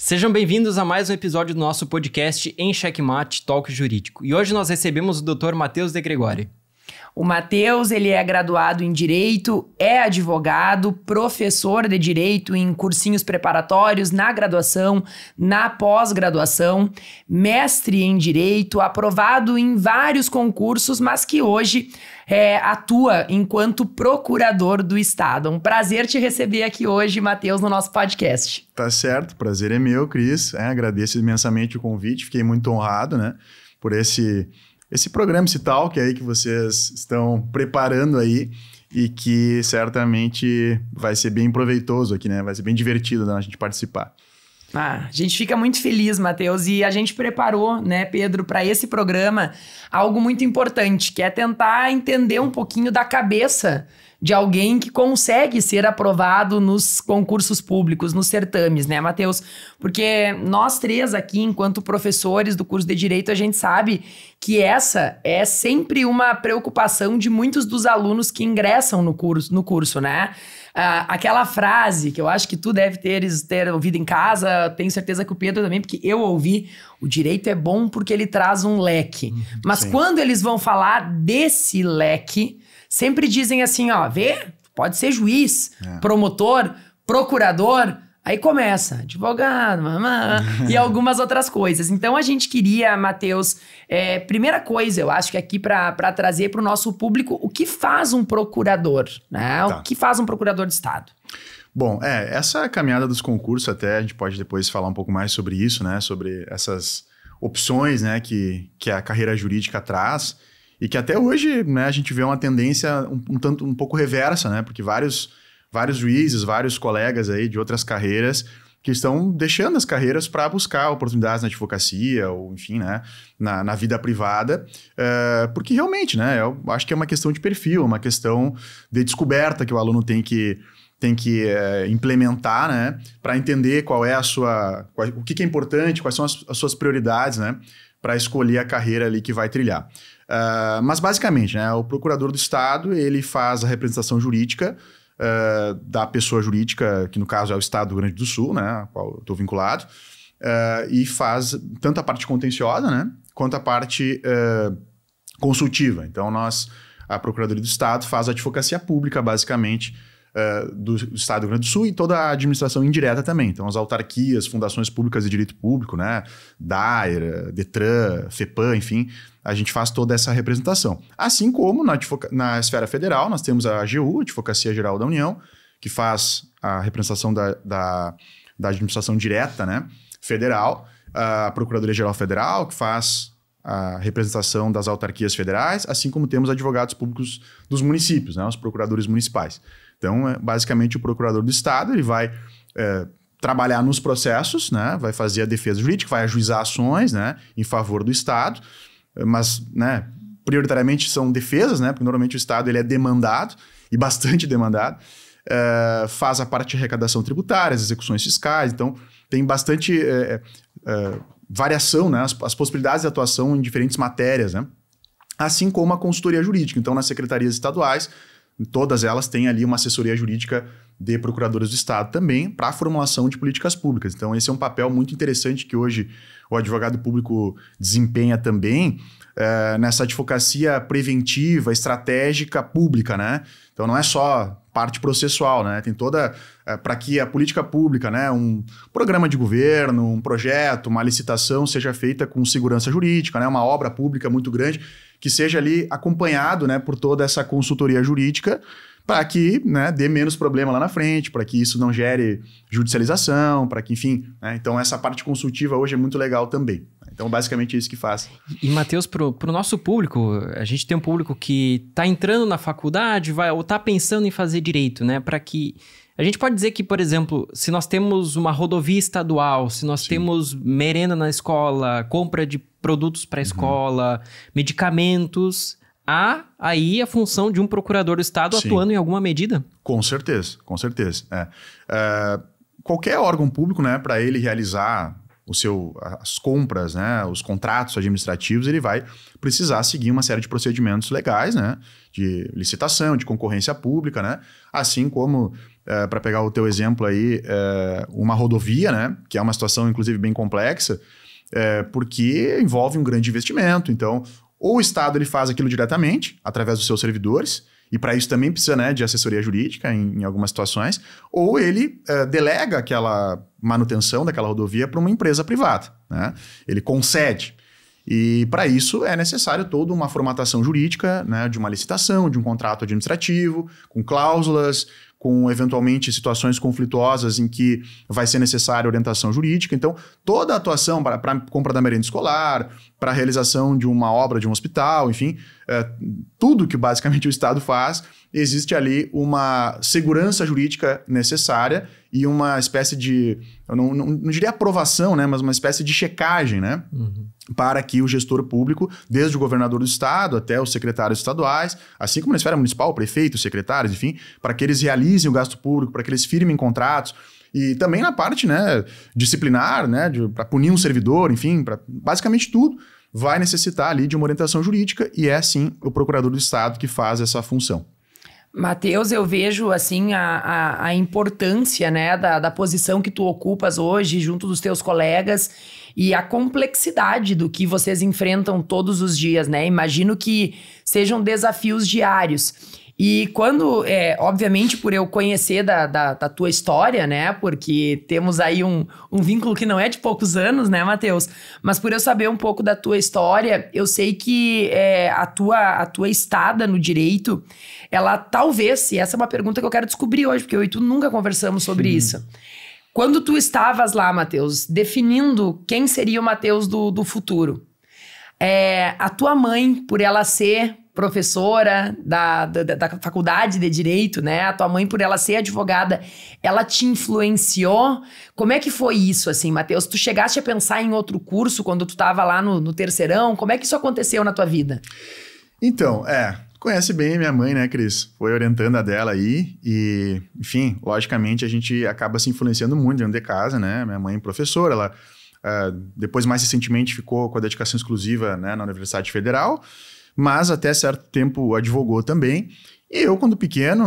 Sejam bem-vindos a mais um episódio do nosso podcast Em Xeque-Mate Talk Jurídico. E hoje nós recebemos o Dr. Matheus De Gregori. O Matheus, ele é graduado em Direito, é advogado, professor de Direito em cursinhos preparatórios, na graduação, na pós-graduação, mestre em Direito, aprovado em vários concursos, mas que hoje atua enquanto procurador do Estado. Um prazer te receber aqui hoje, Matheus, no nosso podcast. Tá certo, prazer é meu, Cris. Agradeço imensamente o convite, fiquei muito honrado, né, por esse programa, esse talk aí que vocês estão preparando aí e que certamente vai ser bem proveitoso aqui, né? Vai ser bem divertido a gente participar. A gente fica muito feliz, Matheus, e a gente preparou, né, Pedro, para esse programa algo muito importante, que é tentar entender um pouquinho da cabeça de alguém que consegue ser aprovado nos concursos públicos, nos certames, né, Matheus? Porque nós três aqui, enquanto professores do curso de Direito, a gente sabe que essa é sempre uma preocupação de muitos dos alunos que ingressam no curso, né? Aquela frase que eu acho que tu deve ter ouvido em casa, tenho certeza que o Pedro também, porque eu ouvi, o direito é bom porque ele traz um leque. Mas sim, quando eles vão falar desse leque, sempre dizem assim, ó, vê, pode ser juiz, promotor, procurador, aí começa, advogado, e algumas outras coisas. Então a gente queria, Matheus, primeira coisa, eu acho que aqui para trazer para o nosso público, o que faz um procurador, né? Tá. O que faz um procurador de Estado? Bom, essa caminhada dos concursos até, a gente pode depois falar um pouco mais sobre isso, né? Sobre essas opções, né, que a carreira jurídica traz. E que até hoje, né, a gente vê uma tendência um pouco reversa, né? Porque vários juízes, vários colegas aí de outras carreiras que estão deixando as carreiras para buscar oportunidades na advocacia ou, enfim, né, na vida privada. Porque realmente, né, eu acho que é uma questão de perfil, uma questão de descoberta que o aluno tem que implementar, né, para entender qual é o que é importante, quais são as suas prioridades, né, para escolher a carreira ali que vai trilhar. Mas basicamente, né, o procurador do Estado, ele faz a representação jurídica da pessoa jurídica, que no caso é o Estado do Rio Grande do Sul, né, a qual eu estou vinculado, e faz tanto a parte contenciosa, né, quanto a parte consultiva. Então, a Procuradoria do Estado faz a advocacia pública, basicamente, do Estado do Rio Grande do Sul e toda a administração indireta também. Então, as autarquias, fundações públicas de direito público, né, DAER, DETRAN, FEPAM, enfim, a gente faz toda essa representação. Assim como na esfera federal, nós temos a AGU, Advocacia Geral da União, que faz a representação da administração direta, né, federal, a Procuradoria Geral Federal, que faz a representação das autarquias federais, assim como temos advogados públicos dos municípios, né, os procuradores municipais. Então, basicamente, o procurador do Estado ele vai trabalhar nos processos, né, vai fazer a defesa jurídica, vai ajuizar ações, né, em favor do Estado, mas, né, prioritariamente são defesas, né, porque normalmente o Estado ele é demandado, e bastante demandado, faz a parte de arrecadação tributária, as execuções fiscais, então tem bastante variação, né, as possibilidades de atuação em diferentes matérias, né, assim como a consultoria jurídica. Então, nas secretarias estaduais, todas elas têm ali uma assessoria jurídica de procuradores do Estado também para a formulação de políticas públicas. Então, esse é um papel muito interessante que hoje o advogado público desempenha também nessa advocacia preventiva, estratégica pública, né? Então, não é só parte processual, né? Tem toda... para que a política pública, né, um programa de governo, um projeto, uma licitação seja feita com segurança jurídica, né, uma obra pública muito grande, que seja ali acompanhado, né, por toda essa consultoria jurídica para que, né, dê menos problema lá na frente, para que isso não gere judicialização, para que, enfim... né, então, essa parte consultiva hoje é muito legal também. Então, basicamente, é isso que faz. E, Matheus, pro nosso público, a gente tem um público que está entrando na faculdade ou está pensando em fazer direito, né? Para que... A gente pode dizer que, por exemplo, se nós temos uma rodovia estadual, se nós temos merenda na escola, compra de produtos para a escola, medicamentos, há aí a função de um procurador do Estado atuando em alguma medida? Com certeza, com certeza. Qualquer órgão público, né, para ele realizar as compras, né, os contratos administrativos, ele vai precisar seguir uma série de procedimentos legais, né, de licitação, de concorrência pública, né, assim como, para pegar o teu exemplo aí, uma rodovia, né, que é uma situação, inclusive, bem complexa, porque envolve um grande investimento. Então, ou o Estado ele faz aquilo diretamente, através dos seus servidores, e para isso também precisa, né, de assessoria jurídica em algumas situações, ou ele delega aquela manutenção daquela rodovia para uma empresa privada, né? Ele concede. E para isso é necessário toda uma formatação jurídica, né, de uma licitação, de um contrato administrativo, com cláusulas, com eventualmente situações conflituosas em que vai ser necessária orientação jurídica. Então, toda a atuação para a compra da merenda escolar, para a realização de uma obra de um hospital, enfim, tudo que basicamente o Estado faz, existe ali uma segurança jurídica necessária e uma espécie de, eu não diria aprovação, né, mas uma espécie de checagem, né, para que o gestor público, desde o governador do estado até os secretários estaduais, assim como na esfera municipal, o prefeito, os secretários, enfim, para que eles realizem o gasto público, para que eles firmem contratos, e também na parte, né, disciplinar, né, para punir um servidor, enfim, para basicamente tudo, vai necessitar ali de uma orientação jurídica e é, sim, o procurador do estado que faz essa função. Matheus, eu vejo, assim, a importância, né, da posição que tu ocupas hoje junto dos teus colegas e a complexidade do que vocês enfrentam todos os dias, né? Imagino que sejam desafios diários. E quando, obviamente, por eu conhecer da tua história, né? Porque temos aí um vínculo que não é de poucos anos, né, Matheus? Mas por eu saber um pouco da tua história, eu sei que a tua estada no direito, ela talvez, e essa é uma pergunta que eu quero descobrir hoje, porque eu e tu nunca conversamos sobre isso. Quando tu estavas lá, Matheus, definindo quem seria o Matheus do futuro, a tua mãe, por ela ser professora da faculdade de Direito, né? A tua mãe, por ela ser advogada, ela te influenciou? Como é que foi isso, assim, Matheus? Tu chegaste a pensar em outro curso quando tu estava lá no terceirão? Como é que isso aconteceu na tua vida? Então, conhece bem minha mãe, né, Cris? Foi orientando a dela aí e, enfim, logicamente a gente acaba se influenciando muito dentro de casa, né? Minha mãe é professora, ela depois mais recentemente ficou com a dedicação exclusiva, né, na Universidade Federal, mas até certo tempo advogou também. E eu, quando pequeno,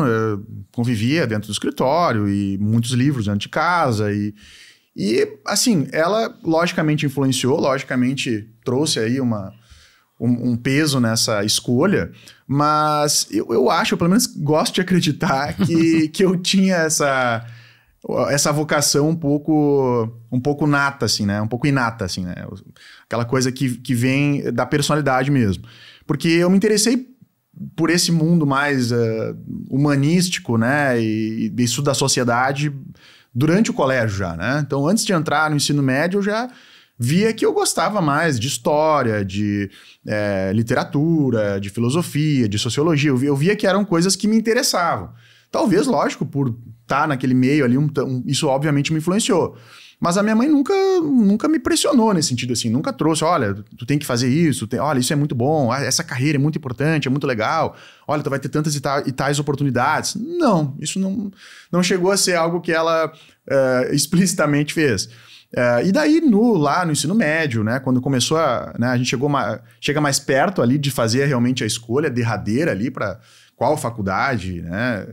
convivia dentro do escritório e muitos livros dentro de casa. E assim, ela logicamente influenciou, logicamente trouxe aí um peso nessa escolha, mas eu acho, eu pelo menos gosto de acreditar que eu tinha essa vocação um pouco nata, assim, né? Um pouco inata, assim, né? Aquela coisa que vem da personalidade mesmo. Porque eu me interessei por esse mundo mais humanístico, né? E de estudo da sociedade durante o colégio já, né? Então, antes de entrar no ensino médio, eu já via que eu gostava mais de história, de literatura, de filosofia, de sociologia. Eu via que eram coisas que me interessavam. Talvez, lógico, por estar naquele meio ali, isso obviamente me influenciou. Mas a minha mãe nunca me pressionou nesse sentido, assim, nunca trouxe, olha, tu tem que fazer isso, olha, isso é muito bom, essa carreira é muito importante, é muito legal, olha, tu vai ter tantas e tais oportunidades. Não, isso não chegou a ser algo que ela explicitamente fez. E daí, lá no ensino médio, né, quando começou né, a gente chega mais perto ali de fazer realmente a escolha derradeira ali para qual faculdade, né,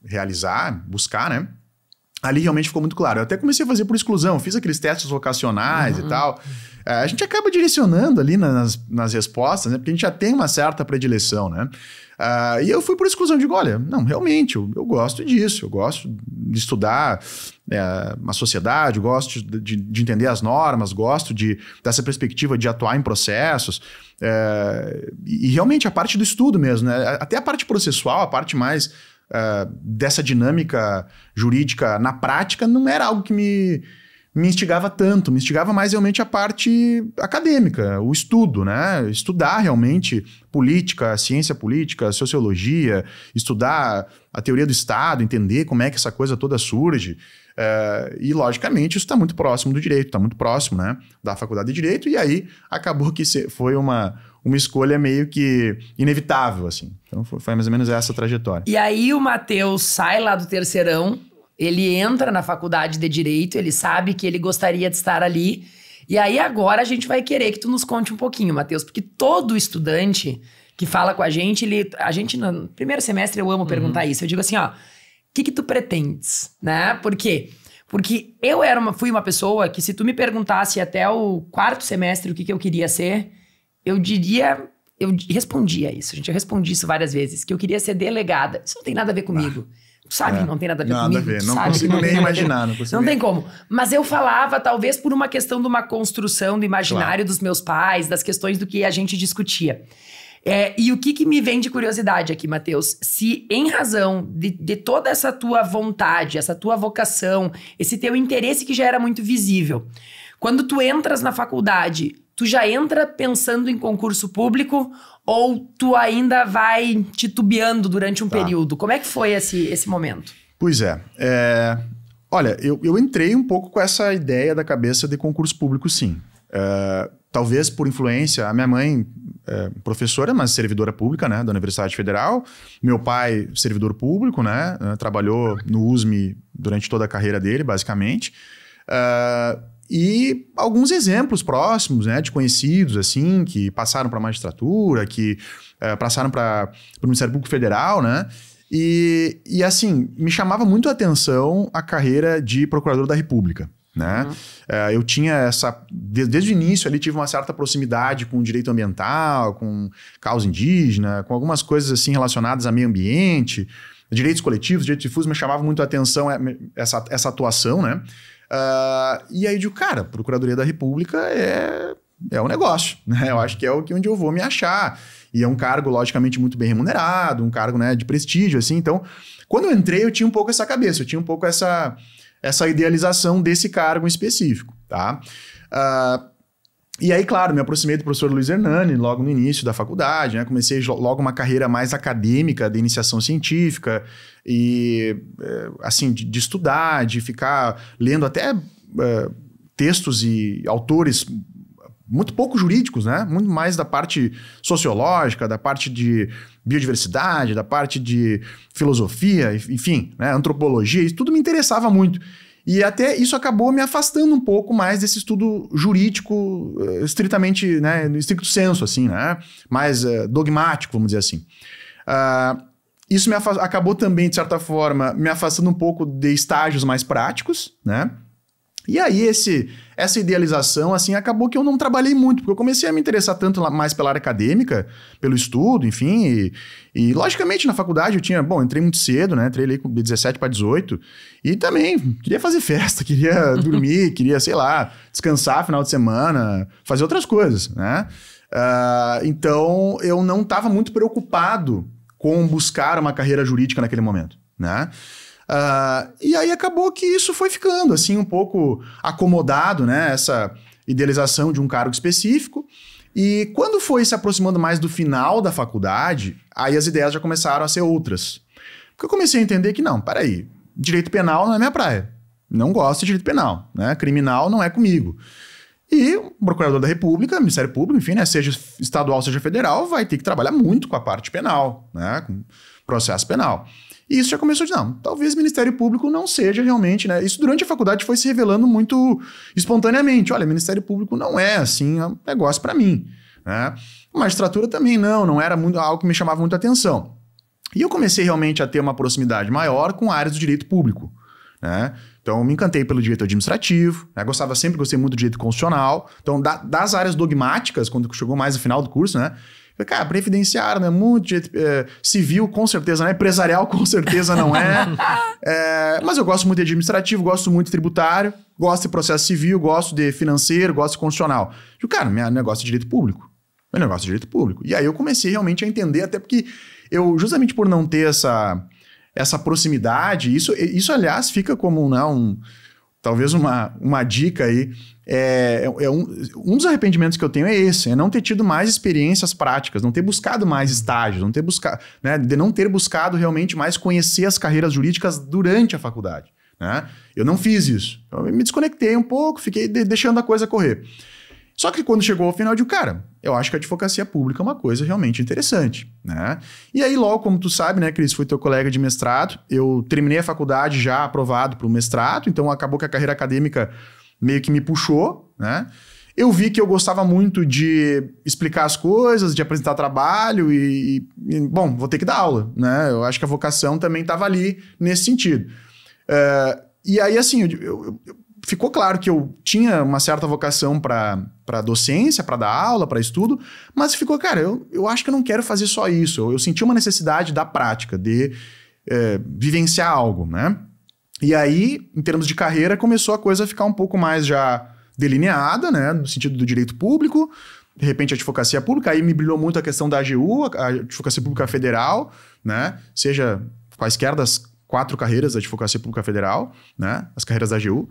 realizar, buscar, né? Ali realmente ficou muito claro. Eu até comecei a fazer por exclusão, fiz aqueles testes vocacionais e tal. A gente acaba direcionando ali nas respostas, né? Porque a gente já tem uma certa predileção, né? E eu fui por exclusão, digo, olha, não, realmente, eu gosto disso, eu gosto de estudar a sociedade, eu gosto de entender as normas, gosto dessa perspectiva de atuar em processos. E realmente a parte do estudo mesmo, né? Até a parte processual, a parte mais dessa dinâmica jurídica na prática, não era algo que me instigava tanto, me instigava mais realmente a parte acadêmica, o estudo, né? Estudar realmente política, ciência política, sociologia, estudar a teoria do Estado, entender como é que essa coisa toda surge. E, logicamente, isso está muito próximo do direito, está muito próximo, né, da faculdade de Direito, e aí acabou que foi uma escolha meio que inevitável, assim. Então, foi mais ou menos essa trajetória. E aí o Matheus sai lá do terceirão, ele entra na faculdade de Direito, ele sabe que ele gostaria de estar ali, E aí agora a gente vai querer que tu nos conte um pouquinho, Matheus, porque todo estudante que fala com a gente no primeiro semestre eu amo perguntar isso. Eu digo assim, ó, o que tu pretendes, né? Por quê? Porque eu fui uma pessoa que se tu me perguntasse até o 4º semestre o que eu queria ser, eu respondia isso, gente. Eu respondi isso várias vezes, que eu queria ser delegada. Isso não tem nada a ver comigo. Tu sabe que não tem nada a ver comigo. Nada a ver. Não consigo nem imaginar. Não tem como. Mas eu falava, talvez por uma questão de uma construção do imaginário dos meus pais, das questões do que a gente discutia. E o que me vem de curiosidade aqui, Matheus? Se em razão de toda essa tua vontade, essa tua vocação, esse teu interesse que já era muito visível, quando tu entras na faculdade, tu já entra pensando em concurso público ou tu ainda vai titubeando durante um período? Como é que foi esse momento? Pois é. Olha, eu entrei um pouco com essa ideia da cabeça de concurso público, sim. Talvez por influência, a minha mãe professora, mas servidora pública, né, da Universidade Federal. Meu pai, servidor público, né, trabalhou no USM durante toda a carreira dele, basicamente. E alguns exemplos próximos, né, de conhecidos, assim, que passaram para a magistratura, que passaram para o Ministério Público Federal, né, e assim, me chamava muito a atenção a carreira de procurador da República, né? Eu tinha desde o início ali tive uma certa proximidade com o direito ambiental, com causa indígena, com algumas coisas assim relacionadas a meio ambiente, direitos coletivos, direitos difusos, me chamava muito a atenção essa atuação, né? E aí eu digo, cara, Procuradoria da República é um negócio, né? Eu acho que é onde eu vou me achar. E é um cargo, logicamente, muito bem remunerado, um cargo, né, de prestígio, assim. Então, quando eu entrei, eu tinha um pouco essa cabeça, eu tinha um pouco essa idealização desse cargo em específico, tá? E aí, claro, me aproximei do professor Luiz Hernani logo no início da faculdade, né? Comecei logo uma carreira mais acadêmica de iniciação científica e, assim, de estudar, de ficar lendo até textos e autores muito pouco jurídicos, né? Muito mais da parte sociológica, da parte de biodiversidade, da parte de filosofia, enfim, né? Antropologia, isso tudo me interessava muito. E até isso acabou me afastando um pouco mais desse estudo jurídico estritamente, né? No estricto senso, assim, né? Mais dogmático, vamos dizer assim. Isso acabou também, de certa forma, me afastando um pouco de estágios mais práticos, né? E aí essa idealização, assim, acabou que eu não trabalhei muito, porque eu comecei a me interessar tanto mais pela área acadêmica, pelo estudo, enfim, e logicamente na faculdade entrei muito cedo, né, entrei ali de 17 para 18, e também queria fazer festa, queria dormir, queria, sei lá, descansar final de semana, fazer outras coisas, né, então eu não estava muito preocupado com buscar uma carreira jurídica naquele momento, né. E aí acabou que isso foi ficando assim um pouco acomodado, né? Essa idealização de um cargo específico. E quando foi se aproximando mais do final da faculdade, aí as ideias já começaram a ser outras. Porque eu comecei a entender que não, peraí, direito penal não é minha praia. Não gosto de direito penal, né? Criminal não é comigo. E o procurador da República, Ministério Público, enfim, né? Seja estadual, seja federal, vai ter que trabalhar muito com a parte penal, né? Com processo penal. E isso já começou a dizer, não, talvez o Ministério Público não seja realmente, né? Isso durante a faculdade foi se revelando muito espontaneamente. Olha, Ministério Público não é, assim, um negócio para mim, né? A magistratura também não era muito, algo que me chamava muita atenção. E eu comecei realmente a ter uma proximidade maior com áreas do direito público, né? Então, eu me encantei pelo direito administrativo, né? Sempre gostei muito do direito constitucional. Então, das áreas dogmáticas, quando chegou mais no final do curso, né? Cara, previdenciário não é muito, civil com certeza não é, empresarial com certeza não é. Mas eu gosto muito de administrativo, gosto muito de tributário, gosto de processo civil, gosto de financeiro, gosto de constitucional. E, cara, meu negócio é direito público. E aí eu comecei realmente a entender, até porque eu, justamente por não ter essa proximidade, isso aliás fica como, né, talvez uma dica aí. Um dos arrependimentos que eu tenho é esse, é não ter tido mais experiências práticas, não ter buscado mais estágios, de não ter buscado realmente mais conhecer as carreiras jurídicas durante a faculdade, né? Eu não fiz isso. Eu me desconectei um pouco, fiquei deixando a coisa correr. Só que quando chegou ao final, eu digo, cara, eu acho que a advocacia pública é uma coisa realmente interessante, né? E aí logo, como tu sabe, né, Cris, fui teu colega de mestrado, eu terminei a faculdade já aprovado para o mestrado, então acabou que a carreira acadêmica meio que me puxou, né? Eu vi que eu gostava muito de explicar as coisas, de apresentar trabalho bom, vou ter que dar aula, né? Eu acho que a vocação também estava ali nesse sentido. E aí, assim, ficou claro que eu tinha uma certa vocação para docência, para dar aula, para estudo, mas ficou, cara, eu acho que eu não quero fazer só isso. Eu senti uma necessidade da prática, de vivenciar algo, né? E aí, em termos de carreira, começou a coisa a ficar um pouco mais já delineada, né? No sentido do direito público, de repente a advocacia pública, aí me brilhou muito a questão da AGU, a Advocacia Pública Federal, né? Seja quaisquer das 4 carreiras da Advocacia Pública Federal, né? As carreiras da AGU.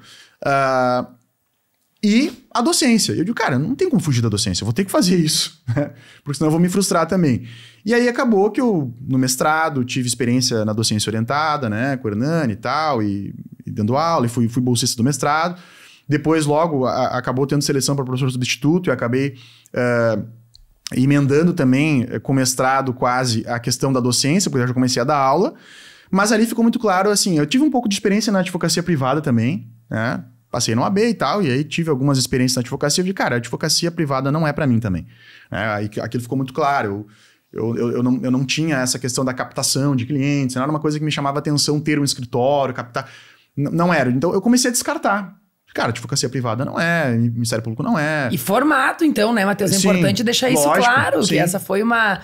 E a docência. Eu digo, cara, não tem como fugir da docência, eu vou ter que fazer isso, né? Porque senão eu vou me frustrar também. E aí acabou que eu, no mestrado, tive experiência na docência orientada, né? Com o Hernani e tal, e dando aula, e fui bolsista do mestrado. Depois, logo, acabou tendo seleção para professor substituto e acabei emendando também com mestrado quase a questão da docência, porque eu já comecei a dar aula. Mas ali ficou muito claro, assim, eu tive um pouco de experiência na advocacia privada também, né? Passei no AB e tal, e aí tive algumas experiências na advocacia. Eu disse, cara, a advocacia privada não é para mim também. Aí aquilo ficou muito claro. Eu não tinha essa questão da captação de clientes, não era uma coisa que me chamava atenção ter um escritório, captar. Não era. Então eu comecei a descartar. Cara, advocacia privada não é, Ministério Público não é. E formato, então, né, Matheus? É importante deixar isso claro, que essa foi uma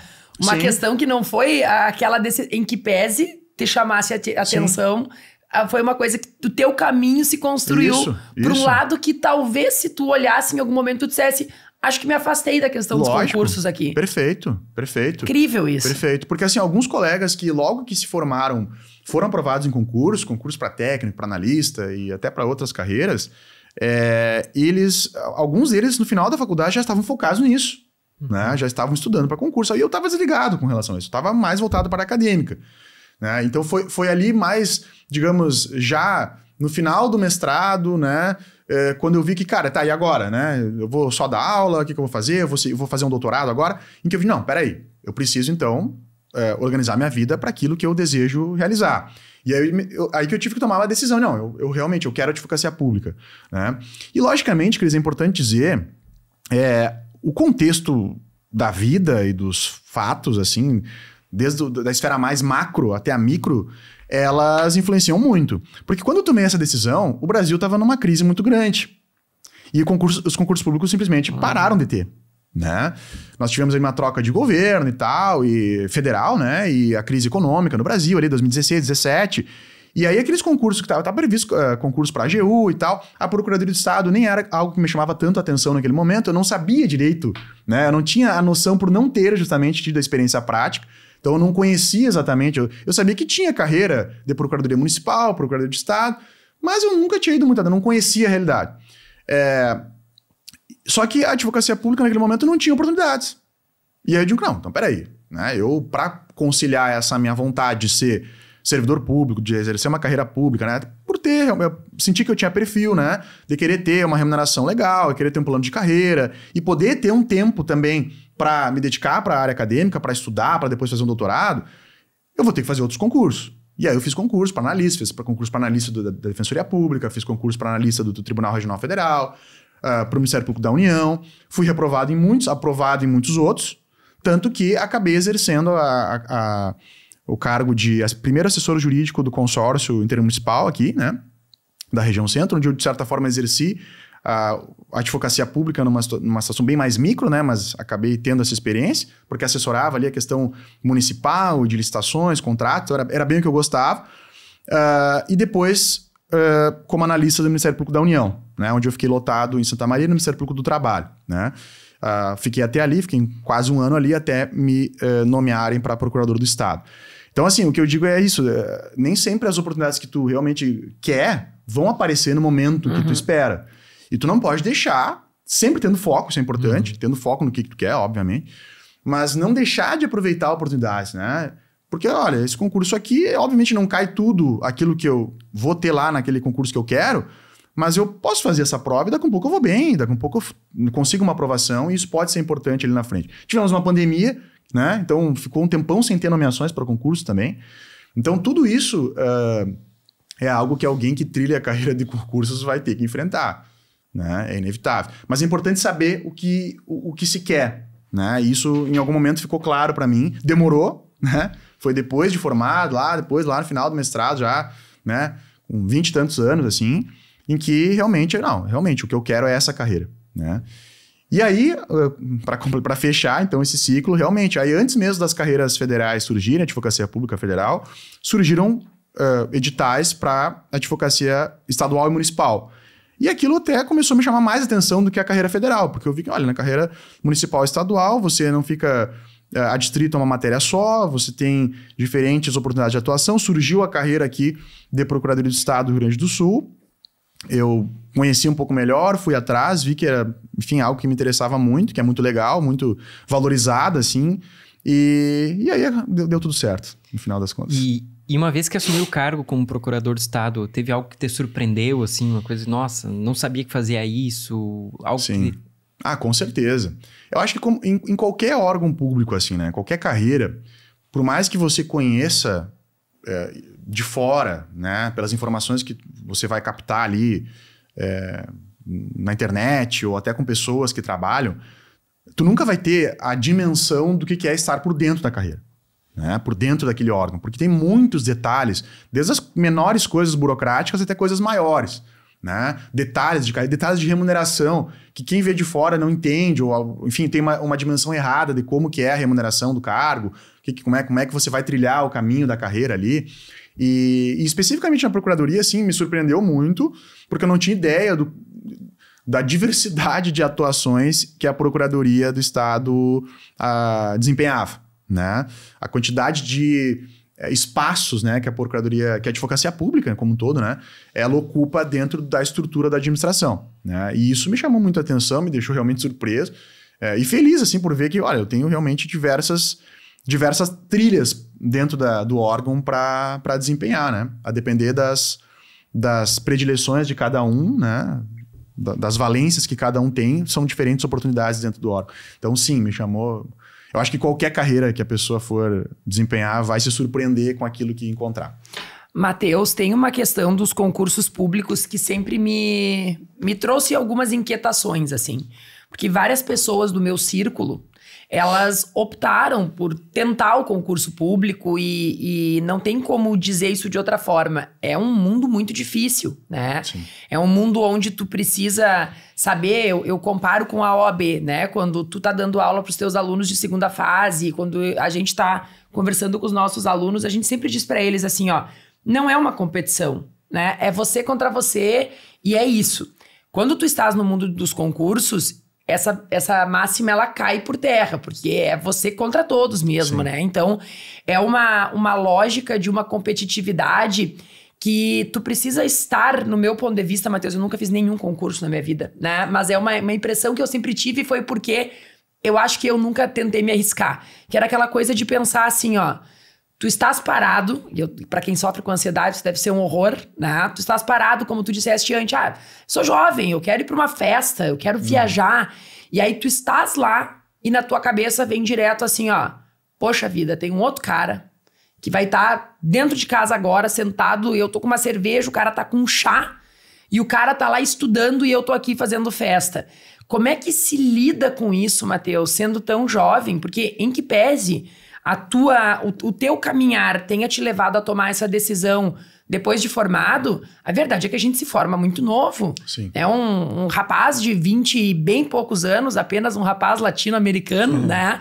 questão que não foi aquela em que pese te chamasse a atenção. Foi uma coisa que o teu caminho se construiu para um lado que talvez se tu olhasse em algum momento tu dissesse, acho que me afastei da questão dos concursos aqui. Perfeito. Incrível isso. Perfeito, porque assim, alguns colegas que logo que se formaram foram aprovados em concurso para técnico, para analista e até para outras carreiras, alguns deles no final da faculdade já estavam focados nisso, né? Já estavam estudando para concurso. Aí eu estava desligado com relação a isso, estava mais voltado para a acadêmica, né? Então foi ali mais, digamos, já no final do mestrado, né? Quando eu vi que, cara, tá, e agora, né? Eu vou só dar aula, o que eu vou fazer? Eu vou fazer um doutorado agora? Em que eu vi, não, peraí, eu preciso então organizar minha vida para aquilo que eu desejo realizar. E aí que eu tive que tomar uma decisão. Não, eu realmente quero advocacia pública, né? E logicamente, Cris, é importante dizer, o contexto da vida e dos fatos, assim, desde da esfera mais macro até a micro, elas influenciam muito. Porque quando eu tomei essa decisão, o Brasil estava numa crise muito grande. E os concursos públicos simplesmente pararam de ter, né? Nós tivemos aí uma troca de governo e tal, e federal, né? E a crise econômica no Brasil, ali 2016, 2017. E aí aqueles concursos que estava previsto, concurso para a AGU e tal, a Procuradoria do Estado nem era algo que me chamava tanto a atenção naquele momento, eu não sabia direito, né? Eu não tinha a noção por não ter justamente tido a experiência prática. Então eu não conhecia exatamente, eu sabia que tinha carreira de Procuradoria Municipal, Procuradoria de Estado, mas eu nunca tinha ido muito, eu não conhecia a realidade. Só que a advocacia pública naquele momento não tinha oportunidades. E aí eu digo, não, então peraí, né? Eu, para conciliar essa minha vontade de ser servidor público, de exercer uma carreira pública, né? Eu senti que eu tinha perfil, né? De querer ter uma remuneração legal, querer ter um plano de carreira e poder ter um tempo também para me dedicar para a área acadêmica, para estudar, para depois fazer um doutorado, eu vou ter que fazer outros concursos. E aí eu fiz concurso para analista, fiz concurso para analista da Defensoria Pública, fiz concurso para analista do Tribunal Regional Federal, para o Ministério Público da União, fui reprovado em muitos, aprovado em muitos outros, tanto que acabei exercendo o cargo de primeiro assessor jurídico do consórcio intermunicipal aqui, né, da região centro, onde eu, de certa forma, exerci a advocacia pública numa situação bem mais micro, né, mas acabei tendo essa experiência, porque assessorava ali a questão municipal, de licitações, contratos, era bem o que eu gostava. E depois, como analista do Ministério Público da União, né, onde eu fiquei lotado em Santa Maria, no Ministério Público do Trabalho, né. Fiquei até ali, fiquei quase um ano ali até me nomearem para procurador do Estado. Então, assim, o que eu digo é isso, nem sempre as oportunidades que tu realmente quer vão aparecer no momento que tu espera. E tu não pode deixar, sempre tendo foco, isso é importante, tendo foco no que tu quer, obviamente, mas não deixar de aproveitar oportunidades, né? Porque, olha, esse concurso aqui, obviamente não cai tudo aquilo que eu vou ter lá naquele concurso que eu quero, mas eu posso fazer essa prova e daqui a pouco eu vou bem, daqui a pouco eu consigo uma aprovação e isso pode ser importante ali na frente. Tivemos uma pandemia, né? Então ficou um tempão sem ter nomeações para concurso também. Então tudo isso é algo que alguém que trilha a carreira de concursos vai ter que enfrentar. né? É inevitável. Mas é importante saber o que se quer, né? E isso, em algum momento, ficou claro para mim. Demorou, né? Foi depois de formado, lá no final do mestrado já, né? Com 20 e tantos anos, assim, em que realmente, o que eu quero é essa carreira, né? E aí, para fechar, então, esse ciclo, realmente, aí antes mesmo das carreiras federais surgirem, Advocacia Pública Federal, surgiram editais para advocacia estadual e municipal. E aquilo até começou a me chamar mais atenção do que a carreira federal, porque eu vi que, olha, na carreira municipal e estadual, você não fica adstrito a uma matéria só, você tem diferentes oportunidades de atuação. Surgiu a carreira aqui de Procuradoria do Estado do Rio Grande do Sul. Eu conheci um pouco melhor, fui atrás, vi que era, enfim, algo que me interessava muito, que é muito legal, muito valorizado, assim. E aí deu tudo certo, no final das contas. E uma vez que assumiu o cargo como procurador do Estado, teve algo que te surpreendeu, assim, uma coisa, nossa, não sabia que fazia isso, algo Sim. que... Com certeza. Eu acho que em qualquer órgão público, assim, né, qualquer carreira, por mais que você conheça de fora, né, pelas informações que você vai captar ali na internet ou até com pessoas que trabalham, tu nunca vai ter a dimensão do que é estar por dentro da carreira. Né, por dentro daquele órgão, porque tem muitos detalhes, desde as menores coisas burocráticas até coisas maiores, né? Detalhes de remuneração, que quem vê de fora não entende, ou enfim, tem uma dimensão errada de como que é a remuneração do cargo, como é que você vai trilhar o caminho da carreira ali. E especificamente na Procuradoria, assim, me surpreendeu muito, porque eu não tinha ideia da diversidade de atuações que a Procuradoria do Estado desempenhava. Né? A quantidade de espaços, né, que a Procuradoria, que a Advocacia Pública como um todo, né, ela ocupa dentro da estrutura da administração. Né? E isso me chamou muito a atenção, me deixou realmente surpreso e feliz assim, por ver que, olha, eu tenho realmente diversas trilhas dentro do órgão para desempenhar, né? A depender das predileções de cada um, né? Das valências que cada um tem, são diferentes oportunidades dentro do órgão. Então, sim, me chamou... Eu acho que qualquer carreira que a pessoa for desempenhar vai se surpreender com aquilo que encontrar. Matheus, tem uma questão dos concursos públicos que sempre me trouxe algumas inquietações, assim. Porque várias pessoas do meu círculo, elas optaram por tentar o concurso público e não tem como dizer isso de outra forma. É um mundo muito difícil, né? Sim. É um mundo onde tu precisa saber, eu comparo com a OAB, né? Quando tu tá dando aula para os teus alunos de segunda fase, quando a gente tá conversando com os nossos alunos, a gente sempre diz para eles assim, ó, não é uma competição, né? É você contra você e é isso. Quando tu estás no mundo dos concursos, essa máxima, ela cai por terra, porque é você contra todos mesmo, Sim. né? Então, é uma lógica de uma competitividade que tu precisa estar, no meu ponto de vista, Matheus, eu nunca fiz nenhum concurso na minha vida, né? Mas é uma impressão que eu sempre tive, foi porque eu acho que eu nunca tentei me arriscar. Que era aquela coisa de pensar assim, ó, tu estás parado, e para quem sofre com ansiedade, isso deve ser um horror, né? Tu estás parado, como tu disseste antes, sou jovem, eu quero ir para uma festa, eu quero viajar. E aí tu estás lá e na tua cabeça vem direto assim, ó, poxa vida, tem um outro cara que vai estar dentro de casa agora, sentado, e eu tô com uma cerveja, o cara tá com um chá, e o cara tá lá estudando e eu tô aqui fazendo festa. Como é que se lida com isso, Matheus, sendo tão jovem? Porque em que pese o teu caminhar tenha te levado a tomar essa decisão depois de formado, a verdade é que a gente se forma muito novo. Sim. É um rapaz de 20 e bem poucos anos, apenas um rapaz latino-americano, né?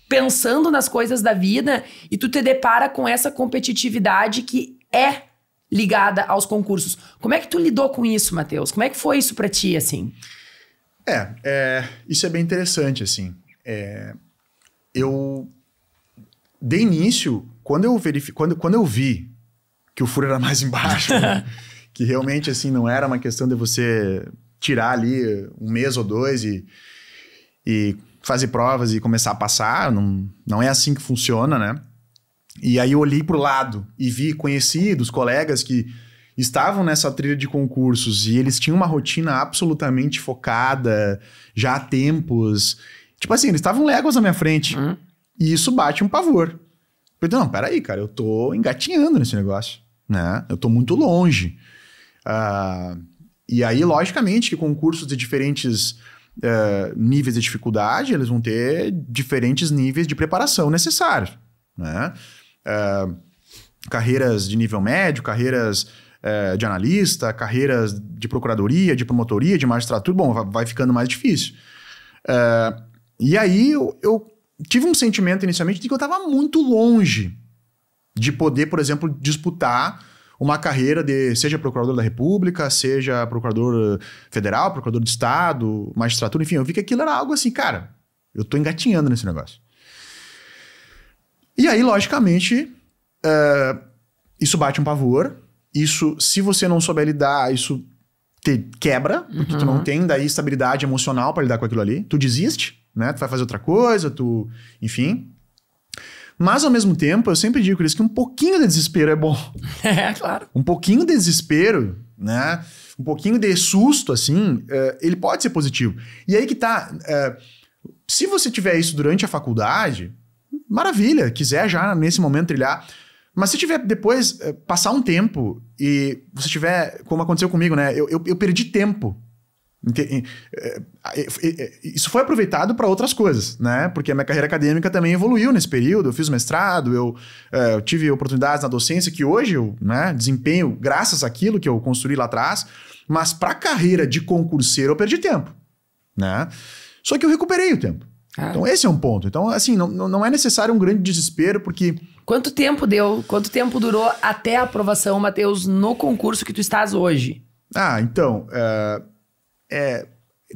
Pensando nas coisas da vida, e tu te depara com essa competitividade que é ligada aos concursos. Como é que tu lidou com isso, Matheus? Como é que foi isso pra ti, assim? Isso é bem interessante, assim. Eu... De início, quando eu vi que o furo era mais embaixo, né? Que realmente assim, não era uma questão de você tirar ali um mês ou dois e fazer provas e começar a passar, não é assim que funciona, né? E aí eu olhei pro lado e vi conhecidos, colegas que estavam nessa trilha de concursos e eles tinham uma rotina absolutamente focada, já há tempos. Tipo assim, eles estavam léguas na minha frente. E isso bate um pavor. Eu falei, não, peraí, cara, eu tô engatinhando nesse negócio, né? Eu tô muito longe. E aí, logicamente, que concursos de diferentes níveis de dificuldade, eles vão ter diferentes níveis de preparação necessários, né? Carreiras de nível médio, carreiras de analista, carreiras de procuradoria, de promotoria, de magistratura, bom, vai ficando mais difícil. E aí eu tive um sentimento inicialmente de que eu estava muito longe de poder, por exemplo, disputar uma carreira de seja procurador da República, seja procurador federal, procurador de estado, magistratura, enfim, eu vi que aquilo era algo assim, cara, eu tô engatinhando nesse negócio. E aí, logicamente, isso bate um pavor, isso, se você não souber lidar, isso te quebra, porque tu não tem daí estabilidade emocional para lidar com aquilo ali, tu desiste, né, tu vai fazer outra coisa, enfim... Mas, ao mesmo tempo, eu sempre digo, Cris, que um pouquinho de desespero é bom. Claro. Um pouquinho de desespero, né? Um pouquinho de susto, assim, ele pode ser positivo. E aí que tá, se você tiver isso durante a faculdade, maravilha, quiser já nesse momento trilhar. Mas se tiver depois, passar um tempo e você tiver, como aconteceu comigo, né? Eu perdi tempo. Isso foi aproveitado para outras coisas, né? Porque a minha carreira acadêmica também evoluiu nesse período. Eu fiz mestrado, eu tive oportunidades na docência que hoje eu, né, desempenho graças àquilo que eu construí lá atrás. Mas para a carreira de concurseiro eu perdi tempo, né? Só que eu recuperei o tempo. Então esse é um ponto. Então, assim, não é necessário um grande desespero, porque... Quanto tempo durou até a aprovação, Matheus, no concurso que tu estás hoje? Então...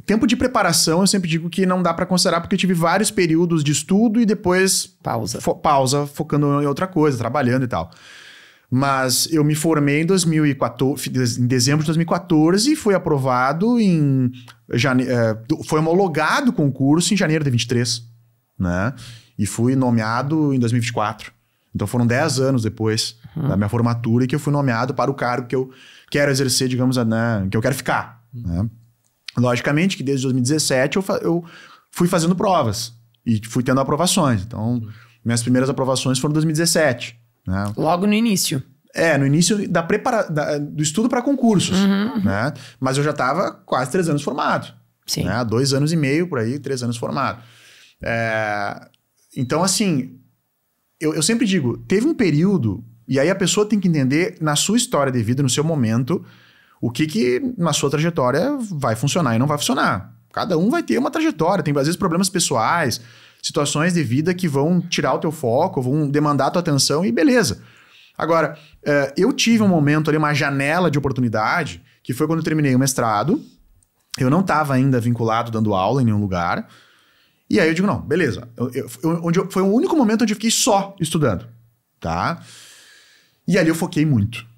tempo de preparação eu sempre digo que não dá para considerar, porque eu tive vários períodos de estudo e depois pausa focando em outra coisa, trabalhando e tal. Mas eu me formei em dezembro de 2014 e fui aprovado foi homologado o concurso em janeiro de 23, né? E fui nomeado em 2024. Então foram 10 anos depois da minha formatura que eu fui nomeado para o cargo que eu quero exercer, digamos, né, que eu quero ficar, né? Logicamente que desde 2017 eu fui fazendo provas e fui tendo aprovações. Então, minhas primeiras aprovações foram em 2017. Né? Logo no início. No início do estudo para concursos. Né? Mas eu já estava quase 3 anos formado. Sim. Né? 2 anos e meio, por aí, 3 anos formado. Então, assim, eu sempre digo, teve um período, e aí a pessoa tem que entender na sua história de vida, no seu momento... O que na sua trajetória vai funcionar e não vai funcionar. Cada um vai ter uma trajetória, tem às vezes problemas pessoais, situações de vida que vão tirar o teu foco, vão demandar a tua atenção e beleza. Agora, eu tive um momento ali, uma janela de oportunidade, que foi quando eu terminei o mestrado, eu não estava ainda vinculado dando aula em nenhum lugar, e aí eu digo, não, beleza. Foi o único momento onde eu fiquei só estudando, tá? E ali eu foquei muito.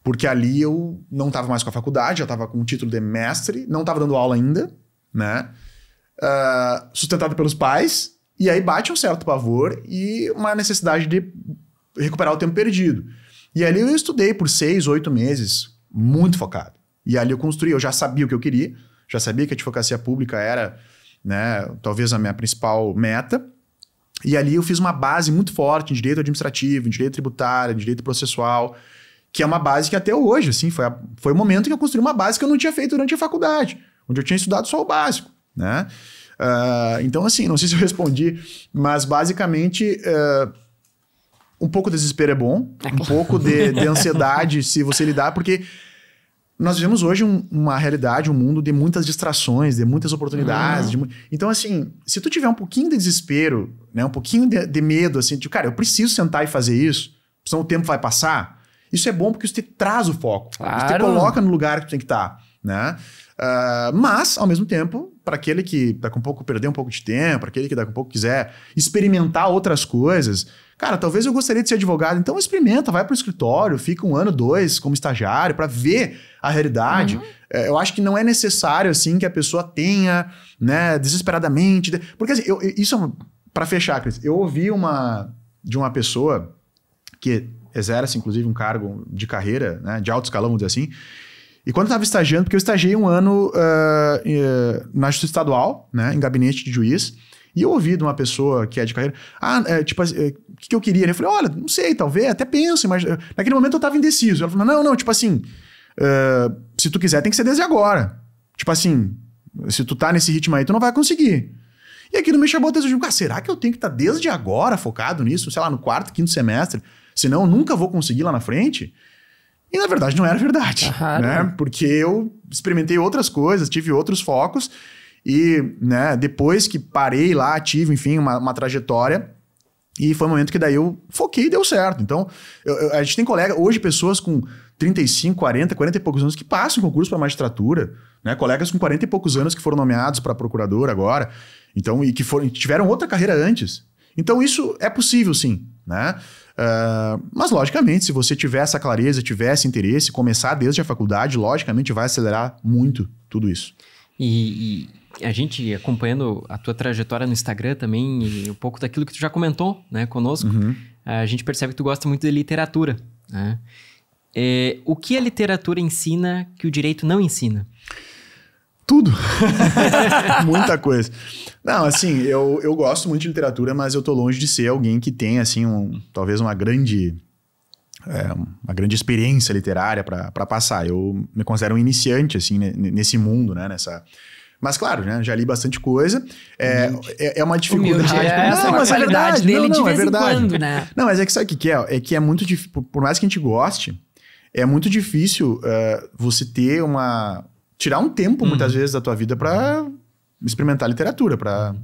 Porque ali eu não estava mais com a faculdade, já estava com o título de mestre, não estava dando aula ainda, né? Sustentado pelos pais, e aí bate um certo pavor e uma necessidade de recuperar o tempo perdido. E ali eu estudei por 6, 8 meses, muito focado. E ali eu já sabia o que eu queria, já sabia que a advocacia pública era, né, talvez a minha principal meta. E ali eu fiz uma base muito forte em direito administrativo, em direito tributário, em direito processual, que é uma base que até hoje, assim, foi o momento que eu construí uma base que eu não tinha feito durante a faculdade, onde eu tinha estudado só o básico, né? Então, assim, não sei se eu respondi, mas basicamente um pouco de desespero é bom, um pouco de ansiedade se você lidar, porque nós vivemos hoje uma realidade, um mundo de muitas distrações, de muitas oportunidades. Então, assim, se tu tiver um pouquinho de desespero, né, um pouquinho de medo, assim, de, cara, eu preciso sentar e fazer isso, senão o tempo vai passar... Isso é bom porque isso te traz o foco. Claro. Isso te coloca no lugar que tu tem que estar, né? Mas, ao mesmo tempo, para aquele que daqui a pouco perdeu um pouco de tempo, para aquele que daqui a pouco quiser experimentar outras coisas, cara, talvez eu gostaria de ser advogado, então experimenta, vai pro escritório, fica 1 ano, 2 como estagiário para ver a realidade. Eu acho que não é necessário, assim, que a pessoa tenha, né, desesperadamente... Porque, assim, para fechar, Cris, eu ouvi de uma pessoa que... exerce, inclusive, um cargo de carreira, né, de alto escalão, vamos dizer assim. E quando eu estava estagiando, porque eu estagiei 1 ano na Justiça Estadual, né, em gabinete de juiz, e eu ouvi de uma pessoa que é de carreira, o que eu queria? Eu falei, olha, não sei, talvez, até penso, mas naquele momento eu estava indeciso. Ela falou, não, tipo assim, se tu quiser, tem que ser desde agora. Tipo assim, se tu tá nesse ritmo aí, tu não vai conseguir. E aquilo me chamou a atenção. Será que eu tenho que estar desde agora focado nisso? Sei lá, no 4º, 5º semestre? Senão eu nunca vou conseguir lá na frente? E na verdade não era verdade. Né? Porque eu experimentei outras coisas, tive outros focos. E né, depois que parei lá, tive, enfim, uma trajetória. E foi um momento que daí eu foquei e deu certo. Então, a gente tem colega, hoje pessoas com 35, 40 e poucos anos que passam em concurso para magistratura. Né? Colegas com 40 e poucos anos que foram nomeados para procurador agora. Então, e que tiveram outra carreira antes. Então, isso é possível, sim. Né? Mas, logicamente, se você tiver essa clareza, tiver esse interesse, começar desde a faculdade, logicamente vai acelerar muito tudo isso. E a gente, acompanhando a tua trajetória no Instagram também, e um pouco daquilo que tu já comentou, né, conosco, a gente percebe que tu gosta muito de literatura. Né? O que a literatura ensina que o direito não ensina? Tudo. Muita coisa. Não, assim, eu gosto muito de literatura, mas eu tô longe de ser alguém que tem, assim, talvez uma grande experiência literária para passar. Eu me considero um iniciante, assim, nesse mundo, né, Mas, claro, né, já li bastante coisa. É uma dificuldade. Essa é uma qualidade dele de vez em quando, né? Não, mas é que sabe o que é? É que é muito difícil, por mais que a gente goste, é muito difícil você ter tirar um tempo, muitas vezes, da tua vida para experimentar literatura, para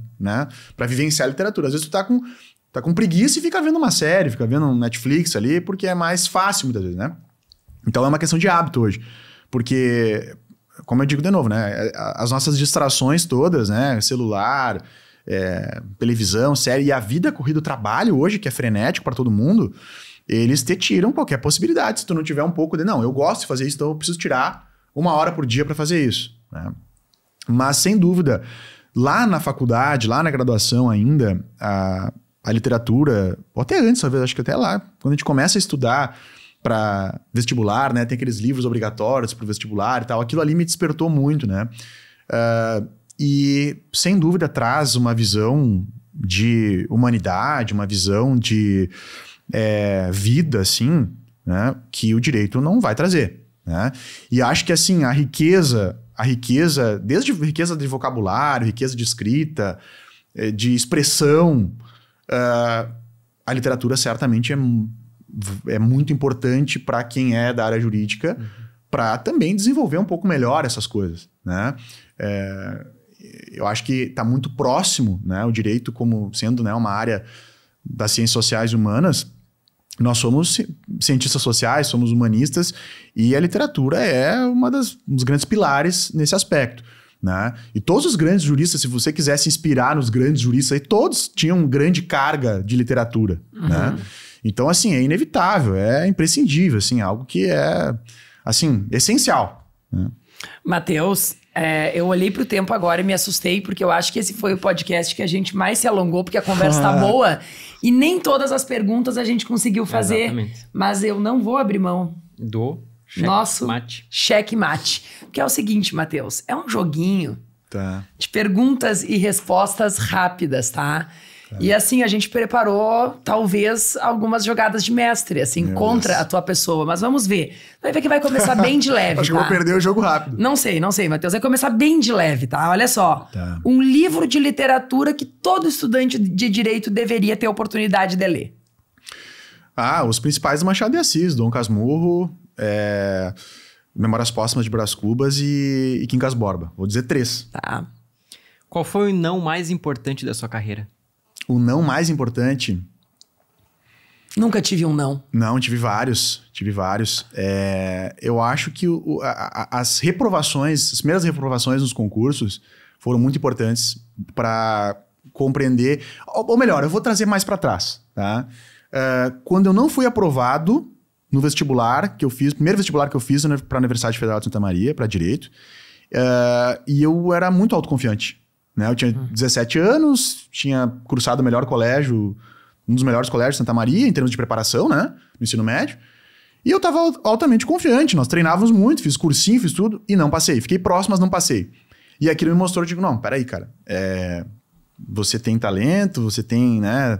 vivenciar literatura. Às vezes tu tá com preguiça e fica vendo uma série, fica vendo um Netflix ali, porque é mais fácil muitas vezes, né? Então é uma questão de hábito hoje. Porque, como eu digo de novo, né? As nossas distrações todas, né? Celular, televisão, série, e a vida corrida, o trabalho hoje, que é frenético para todo mundo, eles te tiram qualquer possibilidade. Se tu não tiver um pouco não, eu gosto de fazer isso, então eu preciso tirar 1 hora por dia para fazer isso. Né? Mas, sem dúvida, lá na faculdade, lá na graduação ainda, a literatura, ou até antes, talvez, acho que até lá, quando a gente começa a estudar para vestibular, né, tem aqueles livros obrigatórios para o vestibular e tal, aquilo ali me despertou muito, né? E, sem dúvida, traz uma visão de humanidade, uma visão de vida, assim, né, que o direito não vai trazer. Né? E acho que assim, a riqueza, desde riqueza de vocabulário, riqueza de escrita, de expressão, a literatura certamente é muito importante para quem é da área jurídica, para também desenvolver um pouco melhor essas coisas. Né? Eu acho que está muito próximo, né, o direito como sendo, né, uma área das ciências sociais e humanas. Nós somos cientistas sociais, somos humanistas, e a literatura é dos grandes pilares nesse aspecto. Né? E todos os grandes juristas, se você quiser se inspirar nos grandes juristas, aí, todos tinham grande carga de literatura. Né? Então, assim, é inevitável, é imprescindível, assim, algo que é, assim, essencial. Né? Matheus, eu olhei pro tempo agora e me assustei, porque eu acho que esse foi o podcast que a gente mais se alongou, porque a conversa tá boa, e nem todas as perguntas a gente conseguiu fazer. Exatamente. Mas eu não vou abrir mão do nosso checkmate. Que é o seguinte, Matheus, é um joguinho de perguntas e respostas rápidas, tá? E assim, a gente preparou, talvez, algumas jogadas de mestre, assim, contra a tua pessoa. Mas vamos ver. Vai ver que vai começar bem de leve, Acho que eu vou perder o jogo rápido. Não sei, Matheus. Vai começar bem de leve, tá? Olha só. Um livro de literatura que todo estudante de direito deveria ter a oportunidade de ler. Os principais do Machado de Assis, Dom Casmurro, Memórias Póstumas de Brás Cubas e Quincas Borba. Vou dizer 3. Tá. Qual foi o não mais importante da sua carreira? O não mais importante... Nunca tive um não. Não, tive vários. Eu acho que as reprovações, as primeiras reprovações nos concursos foram muito importantes para compreender... Ou melhor, eu vou trazer mais para trás, tá? Quando eu não fui aprovado no vestibular que eu fiz, primeiro vestibular que eu fiz para a Universidade Federal de Santa Maria, para Direito, e eu era muito autoconfiante. Né? Eu tinha 17 anos, tinha cursado o melhor colégio, um dos melhores colégios de Santa Maria, em termos de preparação, né? No ensino médio. E eu estava altamente confiante. Nós treinávamos muito, fiz cursinho, fiz tudo, e não passei. Fiquei próximo, mas não passei. E aquilo me mostrou, eu digo, não, peraí, cara. Você tem talento, você tem, né,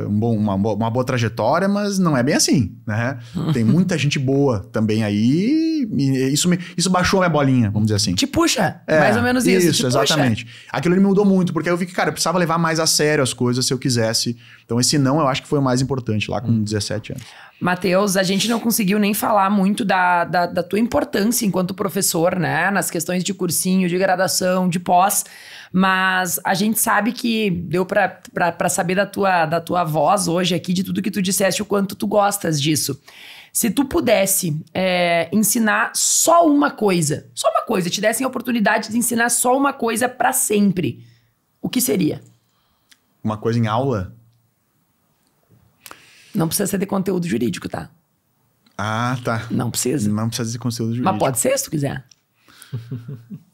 uma boa trajetória, mas não é bem assim, né? Tem muita gente boa também aí e isso baixou a minha bolinha, vamos dizer assim. Te puxa, mais ou menos isso. Isso, exatamente. Aquilo ali me mudou muito, porque aí eu vi que, cara, eu precisava levar mais a sério as coisas se eu quisesse. Então esse não, eu acho que foi o mais importante lá com 17 anos. Matheus, a gente não conseguiu nem falar muito da tua importância enquanto professor, né? Nas questões de cursinho, de graduação, de pós. Mas a gente sabe que deu pra saber da tua voz hoje aqui, de tudo que tu disseste, o quanto tu gostas disso. Se tu pudesse ensinar só uma coisa, te dessem a oportunidade de ensinar só uma coisa pra sempre, o que seria? Uma coisa em aula? Não precisa ser de conteúdo jurídico, tá? Ah, tá. Não precisa. Não precisa de conteúdo jurídico. Mas pode ser, se tu quiser.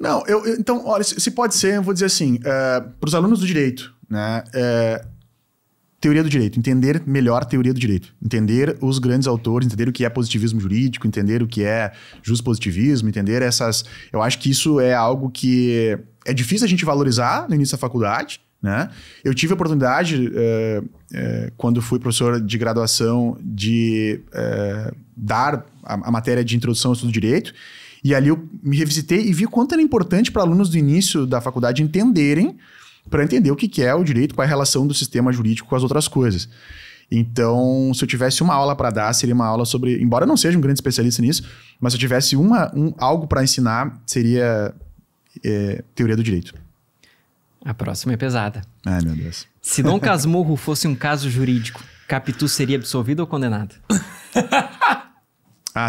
Não, então, olha, se pode ser, eu vou dizer assim, para os alunos do direito, né? Teoria do direito, entender melhor a teoria do direito. Entender os grandes autores, entender o que é positivismo jurídico, entender o que é positivismo, entender essas... Eu acho que isso é algo que é difícil a gente valorizar no início da faculdade, né? Eu tive a oportunidade, quando fui professor de graduação, de dar a matéria de introdução ao estudo do direito, e ali eu me revisitei e vi o quanto era importante para alunos do início da faculdade entenderem, para entender o que é o direito, qual é a relação do sistema jurídico com as outras coisas. Então, se eu tivesse uma aula para dar, seria uma aula sobre... Embora eu não seja um grande especialista nisso, mas se eu tivesse algo para ensinar, seria teoria do direito. A próxima é pesada. Ai, meu Deus. Se Dom Casmurro fosse um caso jurídico, Capitu seria absolvido ou condenado?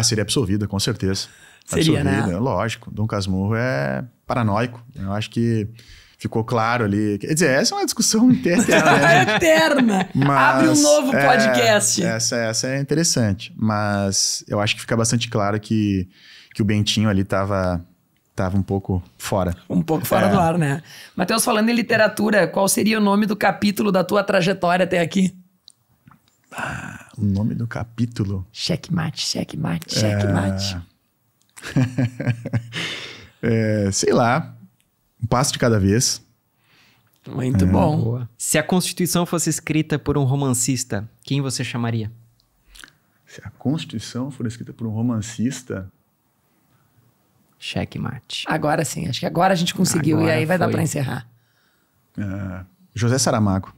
Seria absolvida, com certeza. Seria, absolvida, né? Lógico. Dom Casmurro é paranoico. Eu acho que ficou claro ali. Quer dizer, essa é uma discussão eterna, né, gente? Eterna! Mas, abre um novo podcast. Essa é interessante. Mas eu acho que fica bastante claro que o Bentinho ali tava um pouco fora. Um pouco fora do ar, né? Matheus, falando em literatura, qual seria o nome do capítulo da tua trajetória até aqui? O nome do capítulo? Checkmate. Sei lá. Um passo de cada vez. Muito bom. Boa. Se a Constituição fosse escrita por um romancista, quem você chamaria? Se a Constituição for escrita por um romancista... Checkmate. Agora sim, acho que agora a gente conseguiu e aí vai dar pra encerrar. José Saramago.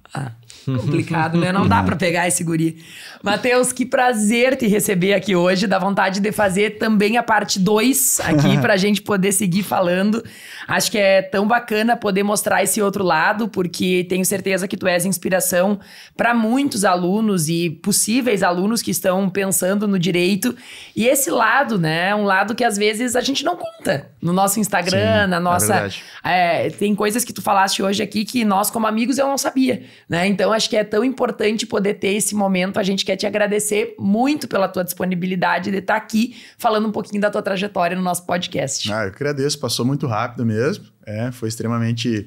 Complicado, né? Não dá pra pegar esse guri. Matheus, que prazer te receber aqui hoje. Dá vontade de fazer também a parte 2 aqui pra gente poder seguir falando. Acho que é tão bacana poder mostrar esse outro lado, porque tenho certeza que tu és inspiração para muitos alunos e possíveis alunos que estão pensando no direito. E esse lado, né? Um lado que às vezes a gente não conta no nosso Instagram, Sim, na nossa... É tem coisas que tu falaste hoje aqui que nós, como amigos, eu não sabia, né? Então, acho que é tão importante poder ter esse momento. A gente quer te agradecer muito pela tua disponibilidade de estar aqui falando um pouquinho da tua trajetória no nosso podcast. Eu que agradeço. Passou muito rápido mesmo. Foi extremamente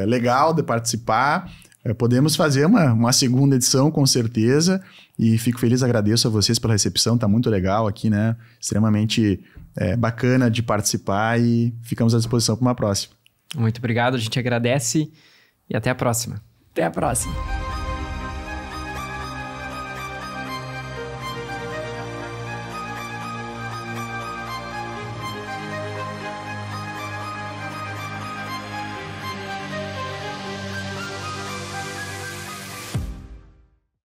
legal de participar. Podemos fazer uma segunda edição, com certeza. E fico feliz, agradeço a vocês pela recepção. Tá muito legal aqui, né? Extremamente bacana de participar e ficamos à disposição para uma próxima. Muito obrigado, a gente agradece e até a próxima. Até a próxima.